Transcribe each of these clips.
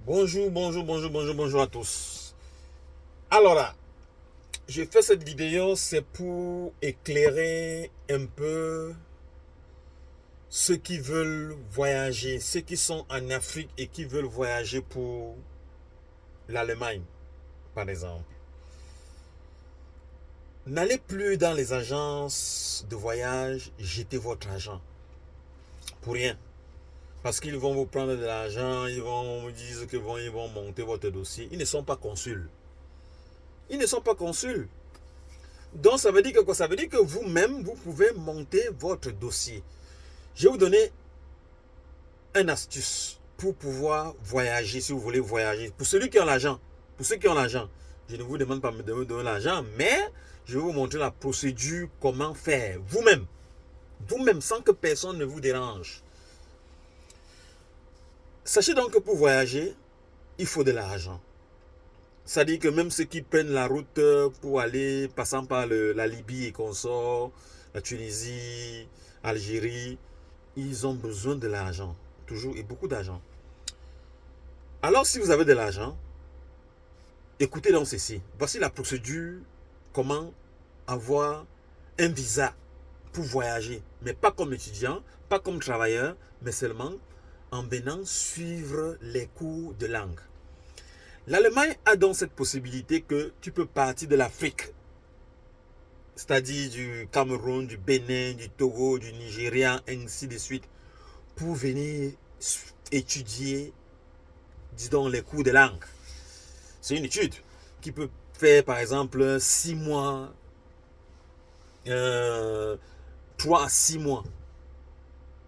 Bonjour à tous. Alors là, j'ai fait cette vidéo, c'est pour éclairer un peu ceux qui veulent voyager, ceux qui sont en Afrique et qui veulent voyager pour l'Allemagne, par exemple. N'allez plus dans les agences de voyage jeter votre argent pour rien. Parce qu'ils vont vous prendre de l'argent, ils vont vous dire qu'ils vont monter votre dossier. Ils ne sont pas consuls. Ils ne sont pas consuls. Donc ça veut dire que quoi? Ça veut dire que vous-même, vous pouvez monter votre dossier. Je vais vous donner une astuce pour pouvoir voyager, si vous voulez voyager. Pour celui qui a l'argent, pour ceux qui ont l'argent, je ne vous demande pas de me donner l'argent, mais je vais vous montrer la procédure, comment faire vous-même. Vous-même, sans que personne ne vous dérange. Sachez donc que pour voyager, il faut de l'argent. C'est-à-dire que même ceux qui prennent la route pour aller, passant par la Libye et consorts, la Tunisie, Algérie, ils ont besoin de l'argent. Toujours et beaucoup d'argent. Alors si vous avez de l'argent, écoutez donc ceci. Voici la procédure, comment avoir un visa pour voyager. Mais pas comme étudiant, pas comme travailleur, mais seulement en venant suivre les cours de langue. L'Allemagne a donc cette possibilité que tu peux partir de l'Afrique, c'est-à-dire du Cameroun, du Bénin, du Togo, du Nigeria, ainsi de suite, pour venir étudier, disons, les cours de langue. C'est une étude qui peut faire, par exemple, 6 mois, 3 à 6 mois.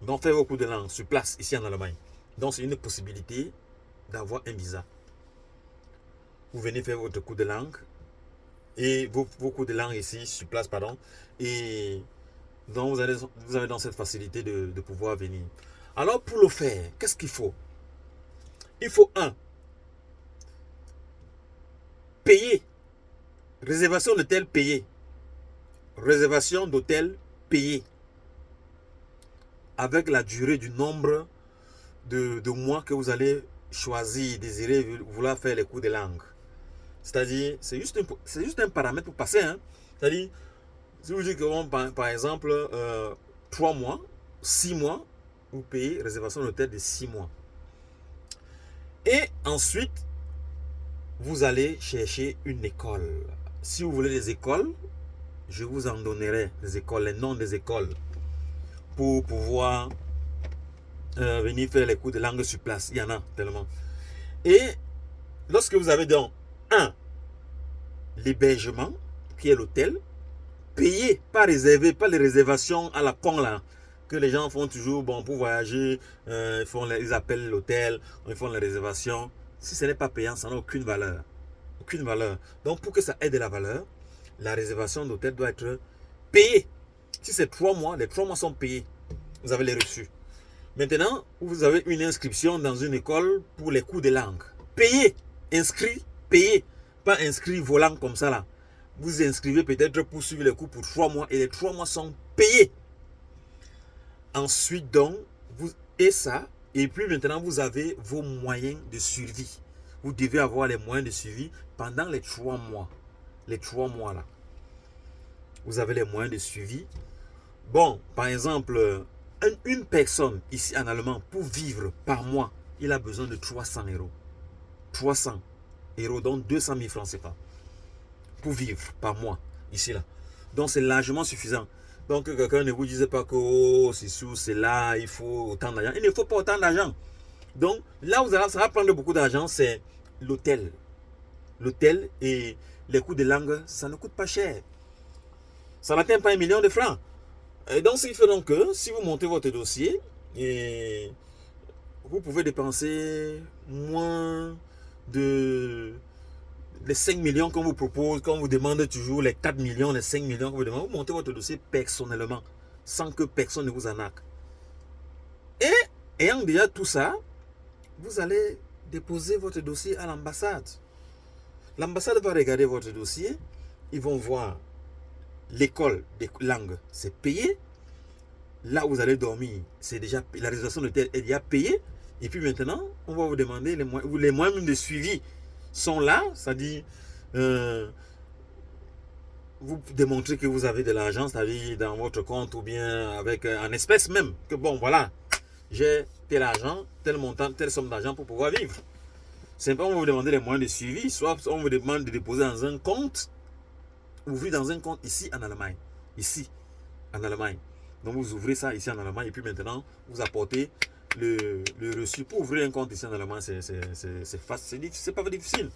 Donc, faire vos cours de langue sur place, ici en Allemagne. Donc, c'est une possibilité d'avoir un visa. Vous venez faire votre cours de langue et vos cours de langue ici sur place, pardon, et donc vous avez dans cette facilité de pouvoir venir. Alors pour le faire, qu'est-ce qu'il faut? Il faut payer, réservation d'hôtel payé, réservation d'hôtel payé, avec la durée du nombre de mois que vous allez choisir, désirer, vouloir faire les cours de langue. C'est-à-dire, c'est juste un paramètre pour passer. Hein? C'est-à-dire, si vous dites que, par exemple, 3 mois, 6 mois, vous payez réservation d'hôtel de 6 mois. Et ensuite, vous allez chercher une école. Si vous voulez des écoles, je vous en donnerai les écoles, les noms des écoles, pour pouvoir venir faire les cours de langue sur place. Il y en a tellement. Et lorsque vous avez donc l'hébergement, qui est l'hôtel, payé, pas réservé, pas les réservations à la con là, que les gens font toujours, bon, pour voyager, ils appellent l'hôtel, ils font les réservations. Si ce n'est pas payant, ça n'a aucune valeur. Aucune valeur. Donc, pour que ça ait de la valeur, la réservation d'hôtel doit être payée. Si c'est 3 mois, les 3 mois sont payés. Vous avez les reçus. Maintenant, vous avez une inscription dans une école pour les cours de langue. Payé, inscrit, payé. Pas inscrit volant comme ça là. Vous inscrivez peut-être pour suivre les cours pour 3 mois et les 3 mois sont payés. Ensuite donc, et puis maintenant vous avez vos moyens de survie. Vous devez avoir les moyens de survie pendant les 3 mois. Les 3 mois là. Vous avez les moyens de survie. Bon, par exemple, une personne ici en Allemagne, pour vivre par mois, il a besoin de 300 euros. 300 euros, donc 200 000 francs CFA. Pour vivre par mois, ici là. Donc c'est largement suffisant. Donc quelqu'un ne vous dise pas que oh, c'est sous, c'est là, il faut autant d'argent. Il ne faut pas autant d'argent. Donc là où ça va prendre beaucoup d'argent, c'est l'hôtel. L'hôtel et les cours de langue, ça ne coûte pas cher. Ça n'atteint pas 1 million de francs. Et donc ce qui fait donc que si vous montez votre dossier, et vous pouvez dépenser moins de les 5 millions qu'on vous propose, qu'on vous demande toujours, les 4 millions, les 5 millions qu'on vous demande, vous montez votre dossier personnellement, sans que personne ne vous en arnaque. Et ayant déjà tout ça, vous allez déposer votre dossier à l'ambassade. L'ambassade va regarder votre dossier, ils vont voir l'école des langues, c'est payé. Là où vous allez dormir, c'est déjà la réservation d'hôtel est déjà payée. Et puis maintenant, on va vous demander les moyens de suivi sont là, c'est-à-dire vous démontrez que vous avez de l'argent, c'est-à-dire dans votre compte ou bien avec en espèces même, que bon voilà, j'ai tel argent, tel montant, telle somme d'argent pour pouvoir vivre. Simplement, on va vous demander les moyens de suivi, soit on vous demande de déposer dans un compte, ouvrir dans un compte ici en Allemagne. Ici, en Allemagne. Donc vous ouvrez ça ici en Allemagne et puis maintenant, vous apportez le reçu. Pour ouvrir un compte ici en Allemagne, c'est facile, c'est pas difficile.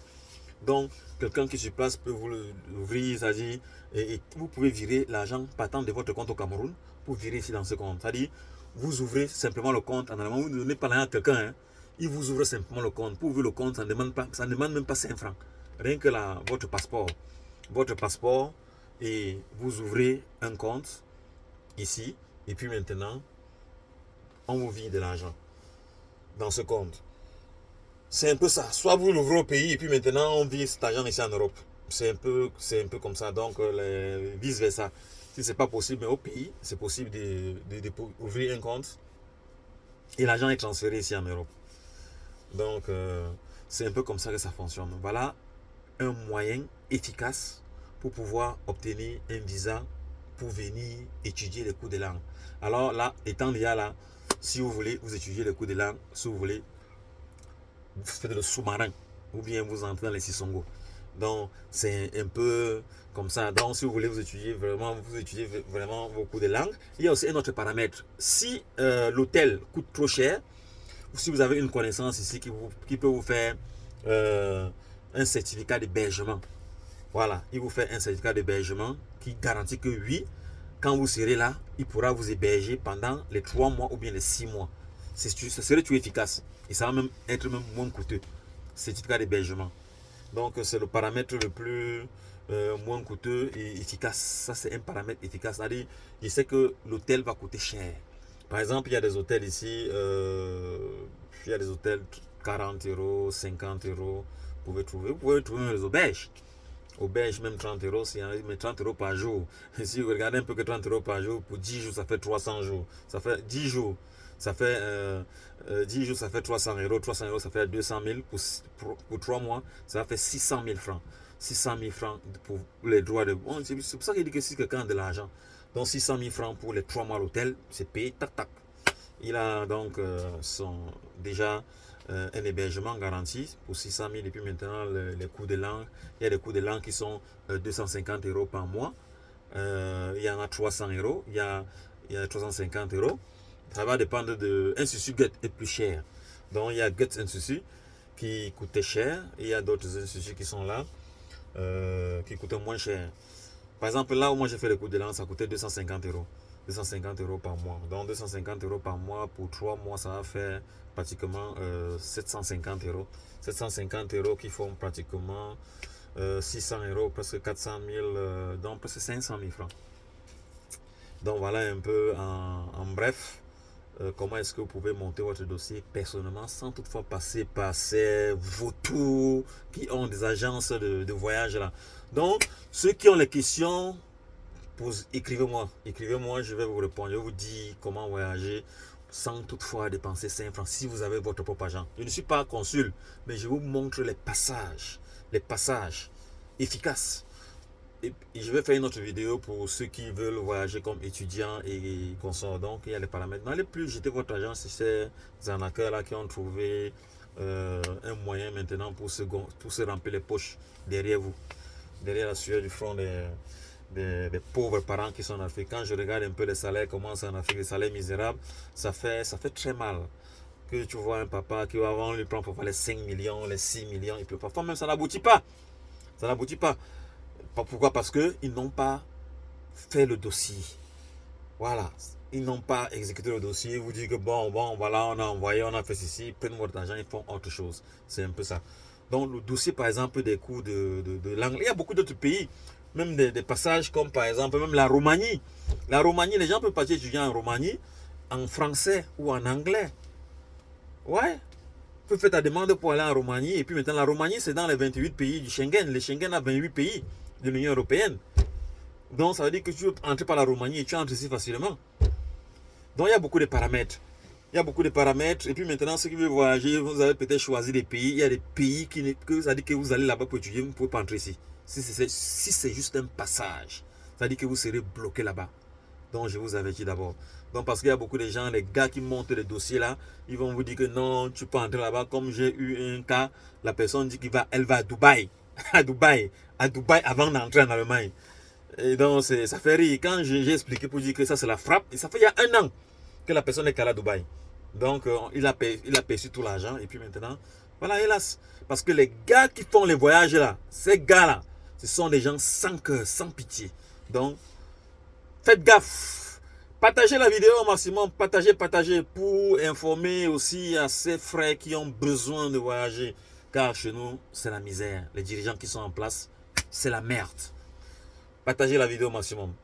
Donc, quelqu'un qui se place peut vous l'ouvrir, c'est-à-dire, et vous pouvez virer l'argent partant de votre compte au Cameroun pour virer ici dans ce compte. C'est-à-dire, vous ouvrez simplement le compte en Allemagne, vous ne donnez pas l'argent à quelqu'un, hein. Il vous ouvre simplement le compte. Pour ouvrir le compte, ça ne demande même pas 5 francs. Rien que votre passeport. Votre passeport, et vous ouvrez un compte ici, et puis maintenant, on vous vire de l'argent dans ce compte. C'est un peu ça. Soit vous l'ouvrez au pays et puis maintenant on vire cet argent ici en Europe. C'est un peu comme ça. Donc vice versa. Si c'est pas possible, mais au pays, c'est possible d'ouvrir un compte et l'argent est transféré ici en Europe. Donc c'est un peu comme ça que ça fonctionne. Voilà un moyen efficace pour pouvoir obtenir un visa pour venir étudier les cours de langue. Alors là, étant déjà là, si vous voulez vous étudier les cours de langue, si vous voulez, vous faites le sous-marin ou bien vous entrez dans les Sissongo. Donc c'est un peu comme ça. Donc si vous voulez vous étudier vraiment vos cours de langue, il y a aussi un autre paramètre. Si l'hôtel coûte trop cher, ou si vous avez une connaissance ici qui peut vous faire un certificat d'hébergement. Voilà, il vous fait un certificat d'hébergement qui garantit que oui, quand vous serez là, il pourra vous héberger pendant les 3 mois ou bien les 6 mois. Ce serait tout efficace. Et ça va même être moins coûteux. Certificat d'hébergement. Donc c'est le paramètre le plus moins coûteux et efficace. Ça c'est un paramètre efficace. C'est-à-dire, il sait que l'hôtel va coûter cher. Par exemple, il y a des hôtels ici, il y a des hôtels 40 euros, 50 euros. Vous pouvez trouver des auberges. Auberge, même 30 euros, mais 30 euros par jour. Et si vous regardez un peu que 30 euros par jour, pour 10 jours, ça fait 300 jours. Ça fait 10 jours. Ça fait 10 jours, ça fait 300 euros. 300 euros, ça fait 200 000. Pour 3 mois, ça va faire 600 000 francs. 600 000 francs pour les droits de... Bon, c'est pour ça qu'il dit que si quelqu'un a de l'argent, donc 600 000 francs pour les 3 mois à l'hôtel, c'est payé, tac, tac. Il a donc déjà un hébergement garanti pour 600 000 et puis maintenant les cours de langue. Il y a des cours de langue qui sont 250 euros par mois. Il y en a 300 euros. Il y a 350 euros. Ça va dépendre de... Institut Goethe est plus cher. Donc il y a Goethe Institut qui coûtait cher. Et il y a d'autres instituts qui sont là qui coûtent moins cher. Par exemple, là où moi j'ai fait les cours de langue, ça coûtait 250 euros. 250 euros par mois. Donc 250 euros par mois pour 3 mois, ça va faire pratiquement 750 euros. 750 euros qui font pratiquement 600 euros, presque 400 000, donc presque 500 000 francs. Donc voilà un peu en bref comment est-ce que vous pouvez monter votre dossier personnellement sans toutefois passer par ces vautours qui ont des agences de voyage là. Donc ceux qui ont les questions, écrivez-moi, je vais vous répondre, je vais vous dire comment voyager sans toutefois dépenser 5 francs si vous avez votre propre argent. Je ne suis pas consul, mais je vous montre les passages efficaces. Et je vais faire une autre vidéo pour ceux qui veulent voyager comme étudiants et consorts. Donc il y a les paramètres. N'allez plus jeter votre argent sur ces arnaqueurs là qui ont trouvé un moyen maintenant pour se remplir les poches derrière vous, derrière la sueur du front des pauvres parents qui sont en Afrique. Quand je regarde un peu les salaires, comment c'est en Afrique, les salaires misérables, ça fait très mal. Que tu vois un papa qui avant lui prend pour les 5 millions, les 6 millions, et puis parfois même ça n'aboutit pas. Ça n'aboutit pas. Pourquoi? Parce qu'ils n'ont pas fait le dossier. Voilà. Ils n'ont pas exécuté le dossier. Vous dites que bon, voilà, on a envoyé, on a fait ceci, prennent votre argent, ils font autre chose. C'est un peu ça. Donc le dossier, par exemple, des cours de langue. Il y a beaucoup d'autres pays, même des passages comme par exemple, même la Roumanie. La Roumanie, les gens peuvent partir étudier en Roumanie, en français ou en anglais. Ouais. Tu peux faire ta demande pour aller en Roumanie. Et puis maintenant, la Roumanie, c'est dans les 28 pays du Schengen. Le Schengen a 28 pays de l'Union européenne. Donc ça veut dire que tu peux entrer par la Roumanie et tu entres ici facilement. Donc il y a beaucoup de paramètres. Il y a beaucoup de paramètres. Et puis maintenant, ceux qui veulent voyager, vous avez peut-être choisi des pays. Il y a des pays ça dit que vous allez là-bas pour étudier, vous ne pouvez pas entrer ici. Si c'est juste un passage, ça dit que vous serez bloqué là-bas. Donc je vous avertis d'abord. Donc parce qu'il y a beaucoup de gens, les gars qui montent les dossiers là, ils vont vous dire que non, tu peux entrer là-bas. Comme j'ai eu un cas, la personne dit qu'elle va à Dubaï. à Dubaï avant d'entrer en Allemagne. Et donc ça fait rire. Quand j'ai expliqué pour dire que ça c'est la frappe, et ça fait il y a 1 an que la personne est allée à Dubaï. Donc il a perçu tout l'argent et puis maintenant, voilà, hélas. Parce que les gars qui font les voyages là, ces gars là, ce sont des gens sans cœur, sans pitié. Donc, faites gaffe. Partagez la vidéo au maximum, partagez pour informer aussi à ces frères qui ont besoin de voyager. Car chez nous, c'est la misère. Les dirigeants qui sont en place, c'est la merde. Partagez la vidéo au maximum.